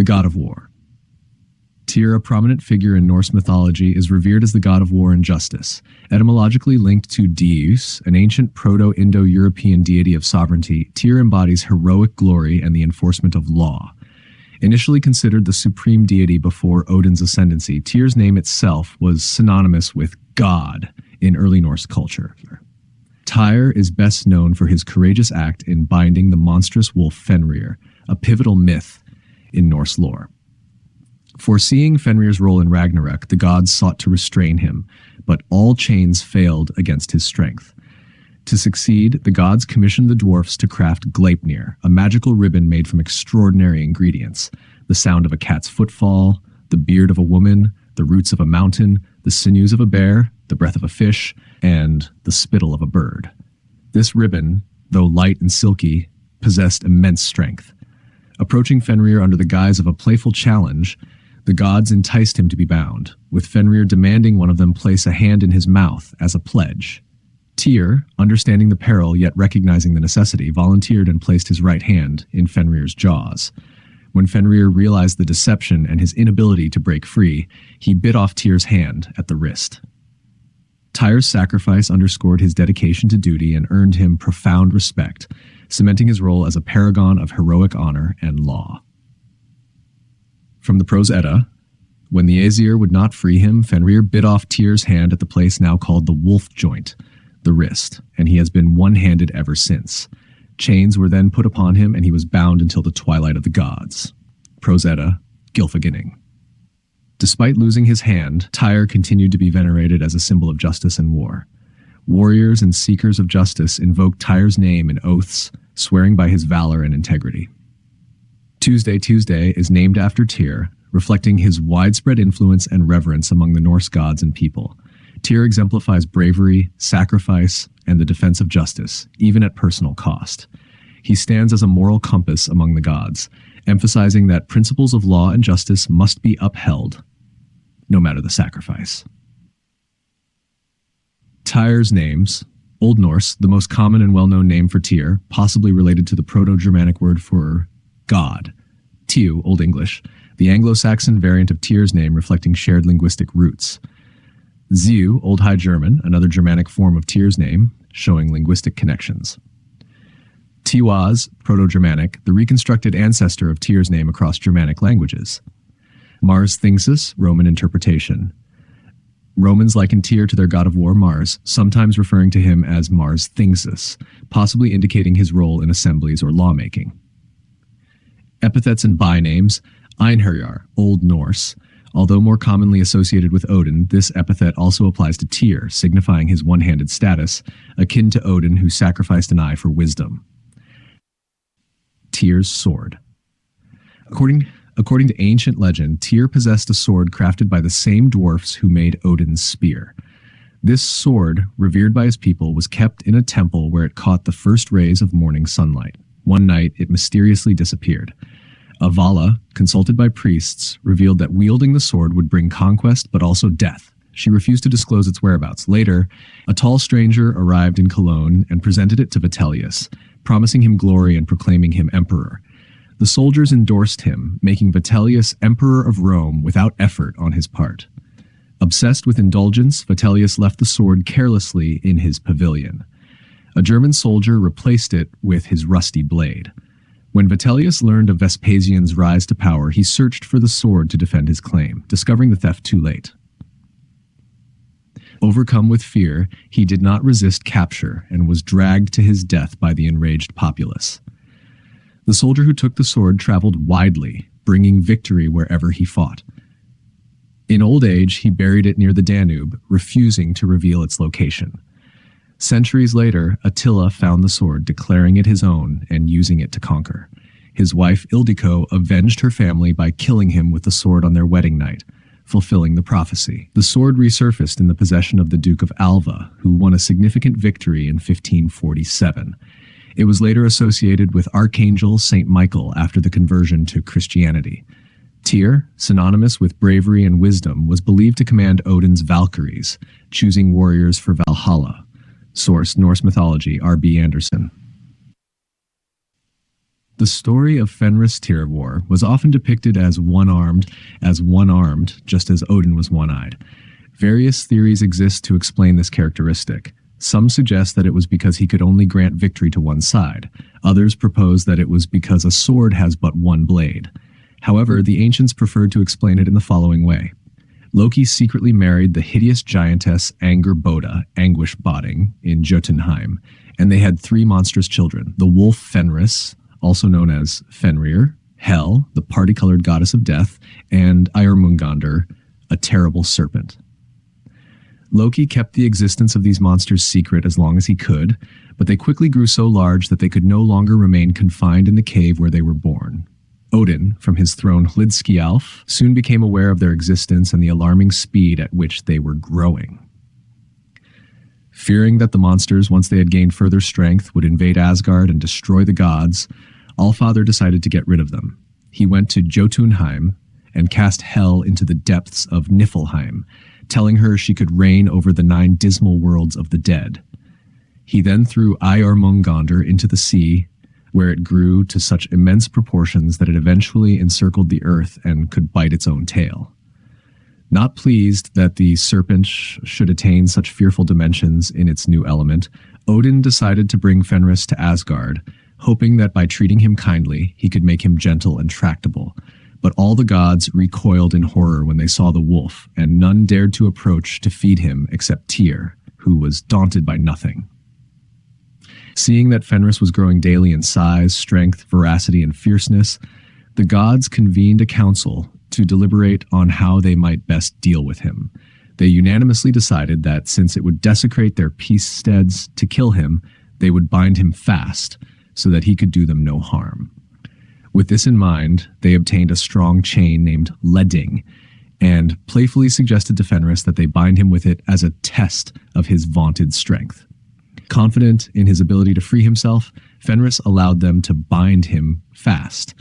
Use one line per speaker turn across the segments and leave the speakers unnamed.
The god of war. Tyr, a prominent figure in Norse mythology, is revered as the god of war and justice. Etymologically linked to Deus, an ancient Proto-Indo-European deity of sovereignty, Tyr embodies heroic glory and the enforcement of law. Initially considered the supreme deity before Odin's ascendancy, Tyr's name itself was synonymous with God in early Norse culture. Tyr is best known for his courageous act in binding the monstrous wolf Fenrir, a pivotal myth in Norse lore. Foreseeing Fenrir's role in Ragnarok, the gods sought to restrain him, but all chains failed against his strength. To succeed, the gods commissioned the dwarfs to craft Gleipnir, a magical ribbon made from extraordinary ingredients: the sound of a cat's footfall, the beard of a woman, the roots of a mountain, the sinews of a bear, the breath of a fish, and the spittle of a bird. This ribbon, though light and silky, possessed immense strength. Approaching Fenrir under the guise of a playful challenge, the gods enticed him to be bound, with Fenrir demanding one of them place a hand in his mouth as a pledge. Tyr, understanding the peril yet recognizing the necessity, volunteered and placed his right hand in Fenrir's jaws. When Fenrir realized the deception and his inability to break free, he bit off Tyr's hand at the wrist. Tyr's sacrifice underscored his dedication to duty and earned him profound respect, cementing his role as a paragon of heroic honor and law. From the Prose Edda, when the Aesir would not free him, Fenrir bit off Tyr's hand at the place now called the wolf joint, the wrist, and he has been one-handed ever since. Chains were then put upon him, and he was bound until the twilight of the gods. Prose Edda, Gylfaginning. Despite losing his hand, Tyr continued to be venerated as a symbol of justice and war. Warriors and seekers of justice invoked Tyr's name in oaths, swearing by his valor and integrity. Tuesday is named after Tyr, reflecting his widespread influence and reverence among the Norse gods and people. Tyr exemplifies bravery, sacrifice, and the defense of justice, even at personal cost. He stands as a moral compass among the gods, emphasizing that principles of law and justice must be upheld, no matter the sacrifice. Tyr's names. Old Norse, the most common and well-known name for Tyr, possibly related to the Proto-Germanic word for God. Tiu, Old English, the Anglo-Saxon variant of Tyr's name reflecting shared linguistic roots. Ziu, Old High German, another Germanic form of Tyr's name, showing linguistic connections. Tiwaz, Proto-Germanic, the reconstructed ancestor of Tyr's name across Germanic languages. Mars Thingsus, Roman interpretation. Romans liken Tyr to their god of war Mars, sometimes referring to him as Mars Thingsus, possibly indicating his role in assemblies or lawmaking. Epithets and bynames. Einherjar, Old Norse. Although more commonly associated with Odin, this epithet also applies to Tyr, signifying his one-handed status, akin to Odin who sacrificed an eye for wisdom. Tyr's sword. According to ancient legend, Tyr possessed a sword crafted by the same dwarfs who made Odin's spear. This sword, revered by his people, was kept in a temple where it caught the first rays of morning sunlight. One night, it mysteriously disappeared. A Vala, consulted by priests, revealed that wielding the sword would bring conquest but also death. She refused to disclose its whereabouts. Later, a tall stranger arrived in Cologne and presented it to Vitellius, promising him glory and proclaiming him emperor. The soldiers endorsed him, making Vitellius emperor of Rome without effort on his part. Obsessed with indulgence, Vitellius left the sword carelessly in his pavilion. A German soldier replaced it with his rusty blade. When Vitellius learned of Vespasian's rise to power, he searched for the sword to defend his claim, discovering the theft too late. Overcome with fear, he did not resist capture and was dragged to his death by the enraged populace. The soldier who took the sword traveled widely, bringing victory wherever he fought. In old age, he buried it near the Danube, refusing to reveal its location. Centuries later, Attila found the sword, declaring it his own and using it to conquer. His wife Ildiko avenged her family by killing him with the sword on their wedding night, fulfilling the prophecy. The sword resurfaced in the possession of the Duke of Alva, who won a significant victory in 1547. It was later associated with Archangel Saint Michael after the conversion to Christianity. Tyr, synonymous with bravery and wisdom, was believed to command Odin's Valkyries, choosing warriors for Valhalla. Source: Norse Mythology, R.B. Anderson. The story of Fenris Tyrvor was often depicted as one-armed, just as Odin was one-eyed. Various theories exist to explain this characteristic. Some suggest that it was because he could only grant victory to one side. Others propose that it was because a sword has but one blade. However, the ancients preferred to explain it in the following way. Loki secretly married the hideous giantess Angerboda, Anguish Botting, in Jotunheim, and they had 3 monstrous children, the wolf Fenris, also known as Fenrir, Hel, the party-colored goddess of death, and Eirmungandir, a terrible serpent. Loki kept the existence of these monsters secret as long as he could, but they quickly grew so large that they could no longer remain confined in the cave where they were born. Odin, from his throne Hlidskialf, soon became aware of their existence and the alarming speed at which they were growing. Fearing that the monsters, once they had gained further strength, would invade Asgard and destroy the gods, Allfather decided to get rid of them. He went to Jotunheim and cast Hel into the depths of Niflheim, telling her she could reign over the 9 dismal worlds of the dead. He then threw Eirmungandir into the sea, where it grew to such immense proportions that it eventually encircled the earth and could bite its own tail. Not pleased that the serpent should attain such fearful dimensions in its new element, Odin decided to bring Fenris to Asgard, hoping that by treating him kindly, he could make him gentle and tractable. But all the gods recoiled in horror when they saw the wolf, and none dared to approach to feed him except Tyr, who was daunted by nothing. Seeing that Fenris was growing daily in size, strength, veracity, and fierceness, the gods convened a council to deliberate on how they might best deal with him. They unanimously decided that since it would desecrate their peace steads to kill him, they would bind him fast so that he could do them no harm. With this in mind, they obtained a strong chain named Ledding, and playfully suggested to Fenris that they bind him with it as a test of his vaunted strength. Confident in his ability to free himself, Fenris allowed them to bind him fast,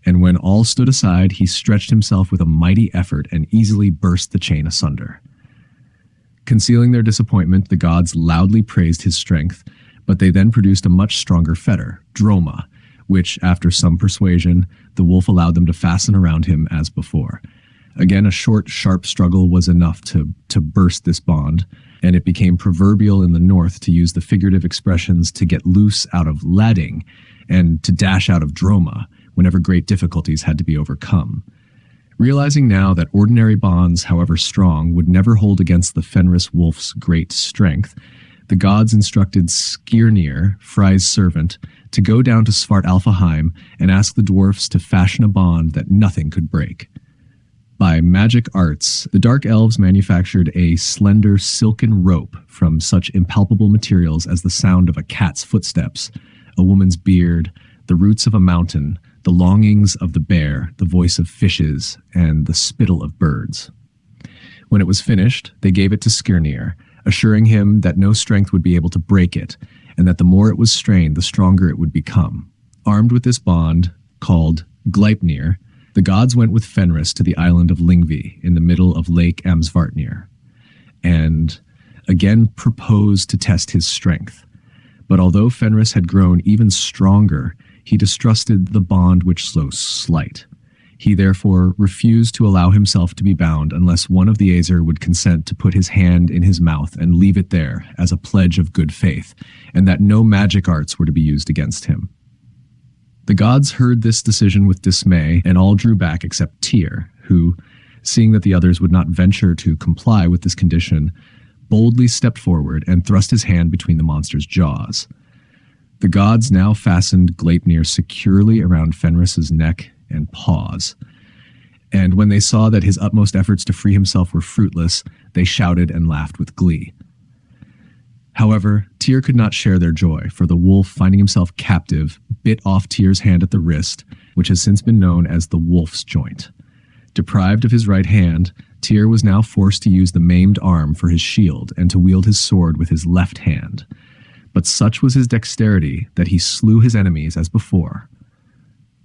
and when all stood aside, he stretched himself with a mighty effort and easily burst the chain asunder. Concealing their disappointment, the gods loudly praised his strength, but they then produced a much stronger fetter, Droma, which, after some persuasion, the wolf allowed them to fasten around him as before. Again, a short, sharp struggle was enough to burst this bond, and it became proverbial in the North to use the figurative expressions to get loose out of Ledding and to dash out of Droma whenever great difficulties had to be overcome. Realizing now that ordinary bonds, however strong, would never hold against the Fenris wolf's great strength, the gods instructed Skirnir, Frey's servant, to go down to Svartalfaheim and ask the dwarfs to fashion a bond that nothing could break. By magic arts, the dark elves manufactured a slender silken rope from such impalpable materials as the sound of a cat's footsteps, a woman's beard, the roots of a mountain, the longings of the bear, the voice of fishes, and the spittle of birds. When it was finished, they gave it to Skirnir, assuring him that no strength would be able to break it, and that the more it was strained, the stronger it would become. Armed with this bond, called Gleipnir, the gods went with Fenris to the island of Lyngvi in the middle of Lake Amsvartnir, and again proposed to test his strength. But although Fenris had grown even stronger, he distrusted the bond which so slight. He therefore refused to allow himself to be bound unless one of the Aesir would consent to put his hand in his mouth and leave it there as a pledge of good faith, and that no magic arts were to be used against him. The gods heard this decision with dismay, and all drew back except Tyr, who, seeing that the others would not venture to comply with this condition, boldly stepped forward and thrust his hand between the monster's jaws. The gods now fastened Gleipnir securely around Fenris's neck and paws, and when they saw that his utmost efforts to free himself were fruitless, they shouted and laughed with glee. However, Tyr could not share their joy, for the wolf, finding himself captive, bit off Tyr's hand at the wrist, which has since been known as the wolf's joint. Deprived of his right hand, Tyr was now forced to use the maimed arm for his shield and to wield his sword with his left hand. But such was his dexterity that he slew his enemies as before.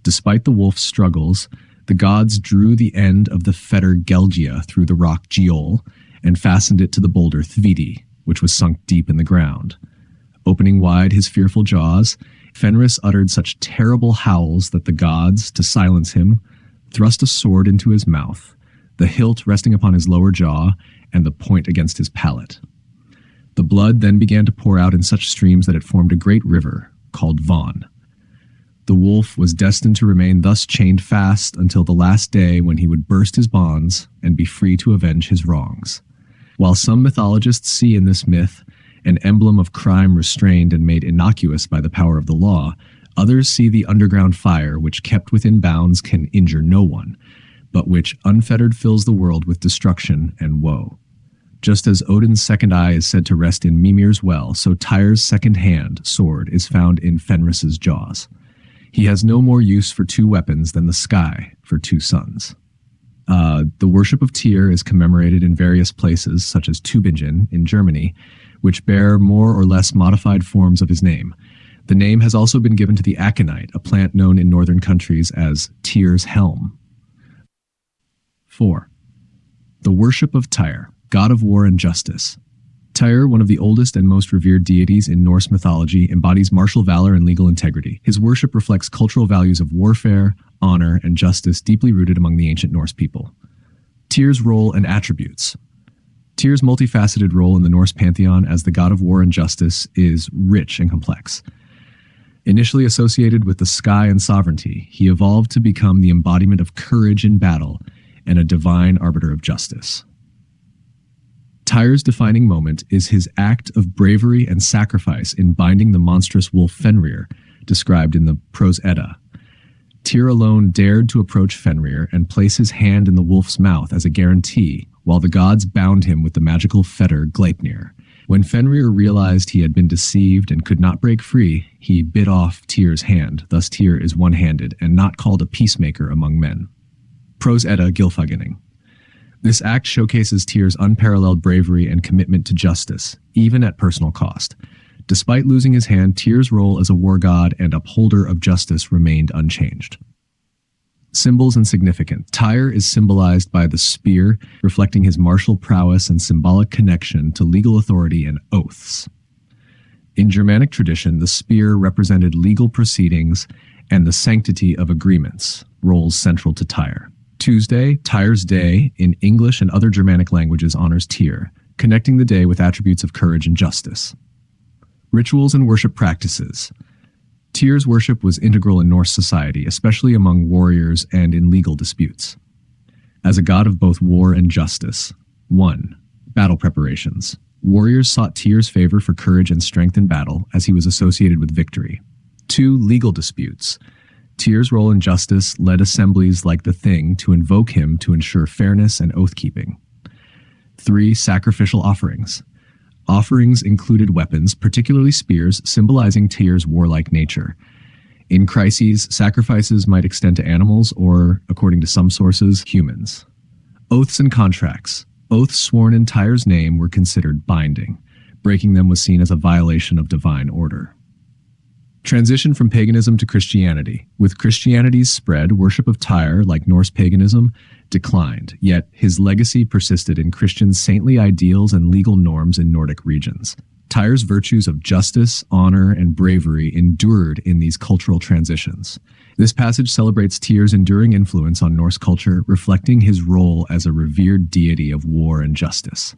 Despite the wolf's struggles, the gods drew the end of the fetter Gelgia through the rock Giol and fastened it to the boulder Thvidi, which was sunk deep in the ground. Opening wide his fearful jaws, Fenris uttered such terrible howls that the gods, to silence him, thrust a sword into his mouth, the hilt resting upon his lower jaw and the point against his palate. The blood then began to pour out in such streams that it formed a great river, called Von. The wolf was destined to remain thus chained fast until the last day when he would burst his bonds and be free to avenge his wrongs. While some mythologists see in this myth an emblem of crime restrained and made innocuous by the power of the law, others see the underground fire which kept within bounds can injure no one, but which unfettered fills the world with destruction and woe. Just as Odin's second eye is said to rest in Mimir's well, so Tyr's second hand, sword, is found in Fenris's jaws. He has no more use for two weapons than the sky for two suns. The worship of Tyr is commemorated in various places, such as Tübingen in Germany, which bear more or less modified forms of his name. The name has also been given to the aconite, a plant known in northern countries as Tyr's helm. 4. The worship of Tyr, god of war and justice. Tyr, one of the oldest and most revered deities in Norse mythology, embodies martial valor and legal integrity. His worship reflects cultural values of warfare, honor, and justice deeply rooted among the ancient Norse people. Tyr's role and attributes. Tyr's multifaceted role in the Norse pantheon as the god of war and justice is rich and complex. Initially associated with the sky and sovereignty, he evolved to become the embodiment of courage in battle and a divine arbiter of justice. Tyr's defining moment is his act of bravery and sacrifice in binding the monstrous wolf Fenrir, described in the Prose Edda. Tyr alone dared to approach Fenrir and place his hand in the wolf's mouth as a guarantee, while the gods bound him with the magical fetter Gleipnir. When Fenrir realized he had been deceived and could not break free, he bit off Tyr's hand. Thus Tyr is one-handed and not called a peacemaker among men. Prose Edda Gylfaginning. This act showcases Tyr's unparalleled bravery and commitment to justice, even at personal cost. Despite losing his hand, Tyr's role as a war god and upholder of justice remained unchanged. Symbols and significance. Tyr is symbolized by the spear, reflecting his martial prowess and symbolic connection to legal authority and oaths. In Germanic tradition, the spear represented legal proceedings and the sanctity of agreements, roles central to Tyr. Tuesday, Tyr's Day, in English and other Germanic languages honors Tyr, connecting the day with attributes of courage and justice. Rituals and worship practices. Tyr's worship was integral in Norse society, especially among warriors and in legal disputes. As a god of both war and justice. 1. Battle preparations. Warriors sought Tyr's favor for courage and strength in battle, as he was associated with victory. 2. Legal disputes. Tyr's role in justice led assemblies like the Thing to invoke him to ensure fairness and oath-keeping. 3. Sacrificial offerings. Offerings included weapons, particularly spears, symbolizing Tyr's warlike nature. In crises, sacrifices might extend to animals or, according to some sources, humans. Oaths and contracts. Oaths sworn in Tyr's name were considered binding. Breaking them was seen as a violation of divine order. Transition from paganism to Christianity. With Christianity's spread, worship of Tyr, like Norse paganism, declined, yet his legacy persisted in Christian saintly ideals and legal norms in Nordic regions. Tyr's virtues of justice, honor, and bravery endured in these cultural transitions. This passage celebrates Tyr's enduring influence on Norse culture, reflecting his role as a revered deity of war and justice.